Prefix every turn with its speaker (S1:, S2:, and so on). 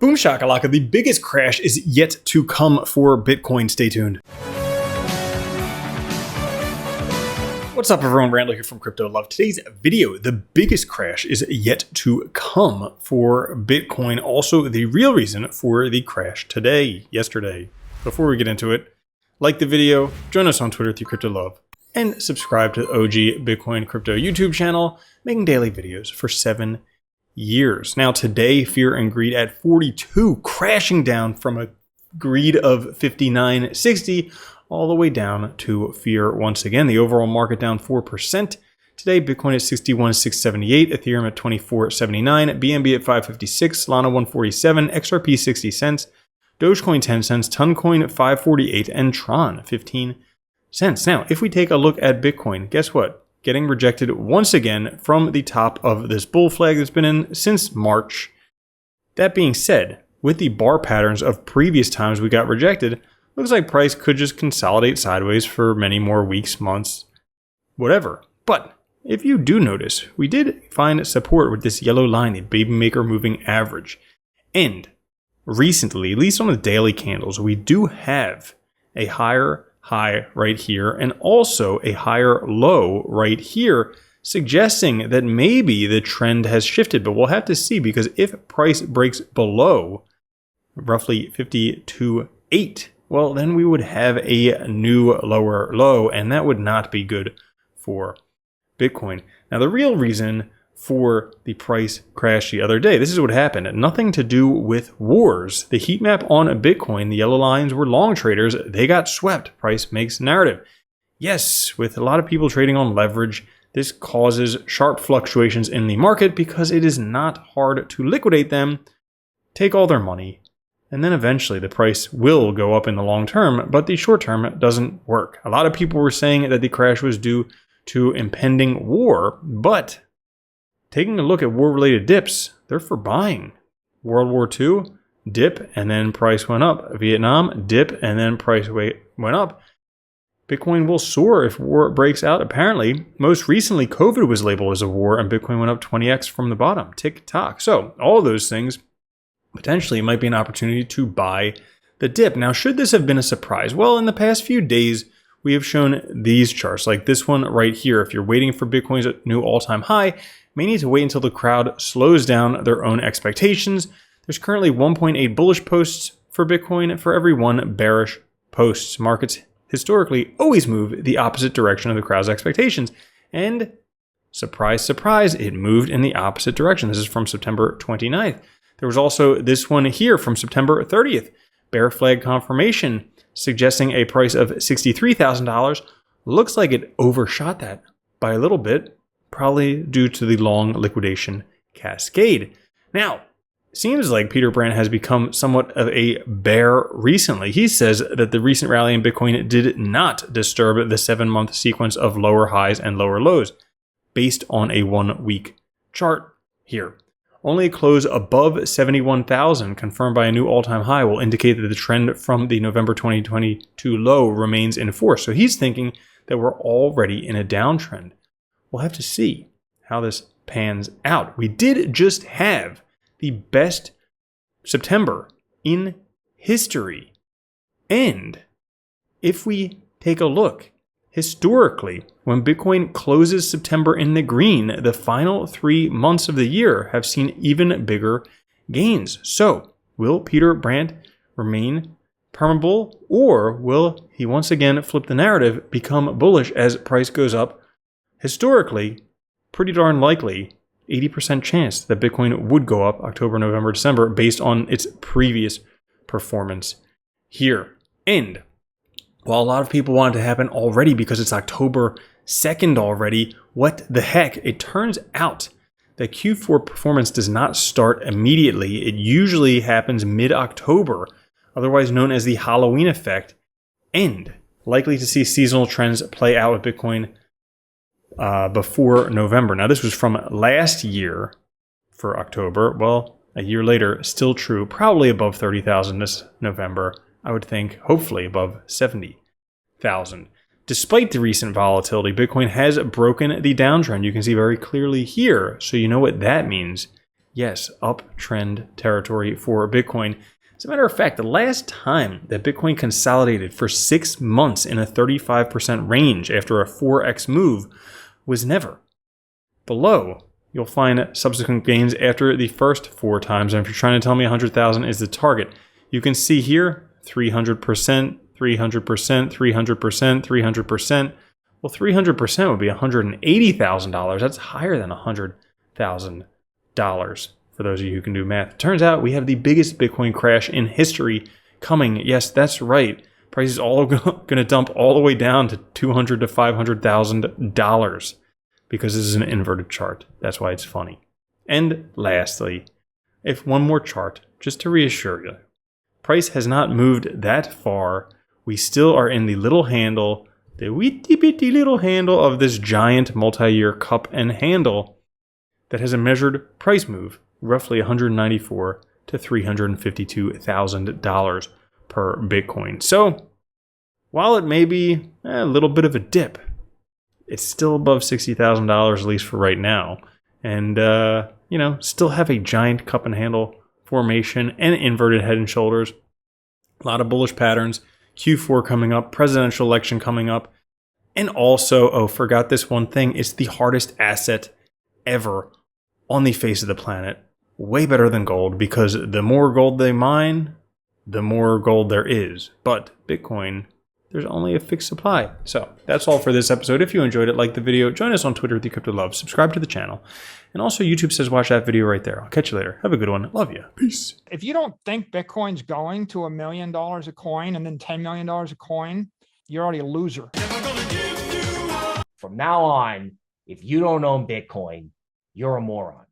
S1: Boom shakalaka, the biggest crash is yet to come for Bitcoin. Stay tuned. What's up everyone, Randall here from Crypto Love. Today's video, the biggest crash is yet to come for Bitcoin. Also the real reason for the crash yesterday. Before we get into it, like the video, join us on Twitter through Crypto Love, and subscribe to the OG Bitcoin Crypto YouTube channel, making daily videos for 7 years. Now today, fear and greed at 42, crashing down from a greed of 59.60 all the way down to fear once again. The overall market down 4%. Today, Bitcoin at 61,678, Ethereum at 24.79, BNB at 556, Solana 147, XRP 60 cents, Dogecoin 10 cents, Toncoin 548, and Tron 15 cents. Now, if we take a look at Bitcoin, guess what? Getting rejected once again from the top of this bull flag that's been in since March. That being said, with the bar patterns of previous times we got rejected, looks like price could just consolidate sideways for many more weeks, months, whatever. But if you do notice, we did find support with this yellow line, the baby maker moving average. And recently, at least on the daily candles, we do have a higher high right here and also a higher low right here, suggesting that maybe the trend has shifted. But we'll have to see, because if price breaks below roughly 52.8, well, then we would have a new lower low, and that would not be good for Bitcoin. Now, the real reason for the price crash the other day, this is what happened. Nothing to do with wars. The heat map on Bitcoin, the yellow lines were long traders. They got swept. Price makes narrative. Yes, with a lot of people trading on leverage, this causes sharp fluctuations in the market because it is not hard to liquidate them, take all their money, and then eventually the price will go up in the long term, but the short term doesn't work. A lot of people were saying that the crash was due to impending war, but taking a look at war-related dips, they're for buying. World War II, dip, and then price went up. Vietnam, dip, and then price went up. Bitcoin will soar if war breaks out, apparently. Most recently, COVID was labeled as a war, and Bitcoin went up 20x from the bottom. Tick-tock. So, all of those things, potentially, might be an opportunity to buy the dip. Now, should this have been a surprise? Well, in the past few days, we have shown these charts, like this one right here. If you're waiting for Bitcoin's new all-time high, may need to wait until the crowd slows down their own expectations. There's currently 1.8 bullish posts for Bitcoin for every 1 bearish post. Markets historically always move the opposite direction of the crowd's expectations. And surprise, surprise, it moved in the opposite direction. This is from September 29th. There was also this one here from September 30th. Bear flag confirmation suggesting a price of $63,000. Looks like it overshot that by a little bit, probably due to the long liquidation cascade. Now, seems like Peter Brandt has become somewhat of a bear recently. He says that the recent rally in Bitcoin did not disturb the 7-month sequence of lower highs and lower lows, based on a 1-week chart here. Only a close above 71,000, confirmed by a new all-time high, will indicate that the trend from the November 2022 low remains in force. So he's thinking that we're already in a downtrend. We'll have to see how this pans out. We did just have the best September in history. And if we take a look, historically, when Bitcoin closes September in the green, the final 3 months of the year have seen even bigger gains. So, will Peter Brandt remain permabull, or will he once again flip the narrative, become bullish as price goes up? Historically, pretty darn likely, 80% chance that Bitcoin would go up October, November, December based on its previous performance here. And while a lot of people want it to happen already because it's October 2nd already, what the heck? It turns out that Q4 performance does not start immediately. It usually happens mid-October, otherwise known as the Halloween effect, and likely to see seasonal trends play out with Bitcoin before November. Now, this was from last year for October. Well, a year later, still true. Probably above 30,000 this November. I would think, hopefully above 70,000. Despite the recent volatility, Bitcoin has broken the downtrend. You can see very clearly here. So you know what that means. Yes, uptrend territory for Bitcoin. As a matter of fact, the last time that Bitcoin consolidated for 6 months in a 35% range after a 4x move was never. Below, you'll find subsequent gains after the first 4 times. And if you're trying to tell me 100,000 is the target, you can see here 300%, 300%, 300%, 300%. Well, 300% would be $180,000. That's higher than $100,000 for those of you who can do math. It turns out we have the biggest Bitcoin crash in history coming. Yes, that's right. Prices all going to dump all the way down to $200,000 to $500,000 because this is an inverted chart. That's why it's funny. And lastly, if one more chart, just to reassure you, price has not moved that far. We still are in the little handle, the witty bitty little handle of this giant multi-year cup and handle that has a measured price move, roughly $194,000 to $352,000 per Bitcoin. So while it may be a little bit of a dip, it's still above $60,000 at least for right now. And, still have a giant cup and handle formation and inverted head and shoulders. A lot of bullish patterns. Q4 coming up, presidential election coming up. And also, forgot this one thing. It's the hardest asset ever on the face of the planet. Way better than gold because the more gold they mine, the more gold there is. But Bitcoin, there's only a fixed supply. So that's all for this episode. If you enjoyed it, like the video, join us on Twitter at @TheCryptoLove, subscribe to the channel. And also YouTube says watch that video right there. I'll catch you later. Have a good one. Love you. Peace.
S2: If you don't think Bitcoin's going to $1 million a coin and then $10 million a coin, you're already a loser.
S3: From now on, if you don't own Bitcoin, you're a moron.